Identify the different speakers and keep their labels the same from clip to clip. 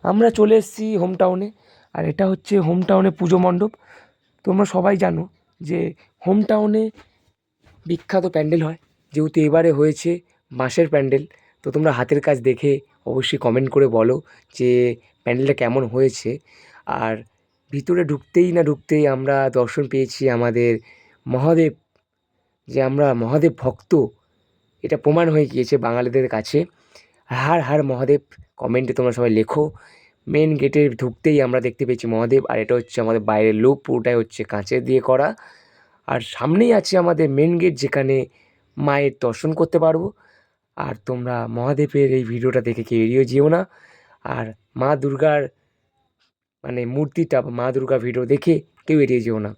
Speaker 1: আমরা চলে এসেছি হোম টাউনে, আর এটা হচ্ছে হোম টাউনে পুজো মণ্ডপ। তোমরা সবাই জানো যে হোম টাউনে বিখ্যাত প্যান্ডেল হয়, যেহেতু এবারে হয়েছে বাঁশের প্যান্ডেল। তো তোমরা হাতের কাজ দেখে অবশ্যই কমেন্ট করে বলো যে প্যান্ডেলটা কেমন হয়েছে। আর ভিতরে ঢুকতেই আমরা দর্শন পেয়েছি আমাদের মহাদেব, যে আমরা মহাদেব ভক্ত এটা প্রমাণ হয়ে গিয়েছে বাঙালিদের কাছে। হর হর মহাদেব কমেন্টে তোমরা সবাই লেখো। মেন গেটে ঢুকতেই আমরা দেখতে পেয়েছি মহাদেব, আর এটা হচ্ছে আমাদের বাইরের লুক, পুরোটাই হচ্ছে কাঁচের দিয়ে করা। আর সামনেই আছে আমাদের মেন গেট, যেখানে মায়ের দর্শন করতে পারবো। আর তোমরা মহাদেবের এই ভিডিওটা দেখে কেউ এড়িয়ে যেও না। আর মা দুর্গার মানে মূর্তিটা, মা দুর্গা ভিডিও দেখে কেউ এড়িয়ে যেও না।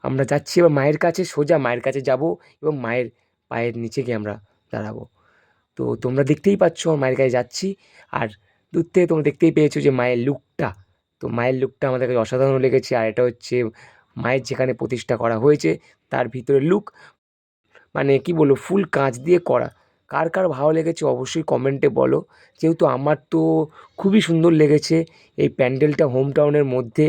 Speaker 1: আমরা যাচ্ছি এবার মায়ের কাছে, সোজা মায়ের কাছে যাব এবং মায়ের পায়ের নিচে গিয়ে আমরা দাঁড়াবো। তো তোমরা দেখতেই পাচ্ছ আমার মায়ের কাছে যাচ্ছি। আর দূর থেকে তোমরা দেখতেই পেয়েছো যে মায়ের লুকটা, তো মায়ের লুকটা আমাদের কাছে অসাধারণ লেগেছে। আর এটা হচ্ছে মায়ের যেখানে প্রতিষ্ঠা করা হয়েছে তার ভিতরের লুক, মানে কি বলবো, ফুল কাঁচ দিয়ে করা। কার কার ভালো লেগেছে অবশ্যই কমেন্টে বলো। যেহেতু আমার তো খুবই সুন্দর লেগেছে এই প্যান্ডেলটা। হোম টাউনের মধ্যে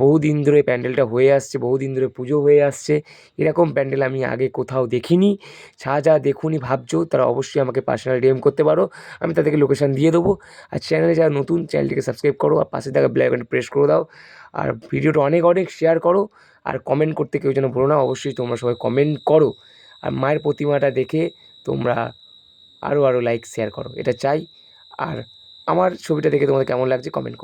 Speaker 1: বহুদিন ধরে প্যান্ডেলটা হয়ে আসছে, বহুদিন ধরে পুজো হয়ে আসছে। এরকম প্যান্ডেল আমি আগে কোথাও দেখিনি। যা দেখুনি ভাবছো তারা অবশ্যই আমাকে পার্সোনাল ডিএম করতে পারো, আমি তাদেরকে লোকেশান দিয়ে দেবো। আর চ্যানেলে যারা নতুন, চ্যানেলটিকে সাবস্ক্রাইব করো আর পাশে থাকা বেল আইকনটি প্রেস করে দাও। আর ভিডিওটা অনেক অনেক শেয়ার করো। আর কমেন্ট করতে কেউ যেন ভুলো না, অবশ্যই তোমরা সবাই কমেন্ট করো। আর মায়ের প্রতিমাটা দেখে তোমরা আরও লাইক শেয়ার করো, এটা চাই। আর আমার ছবিটা দেখে তোমাদের কেমন লাগছে কমেন্ট করো।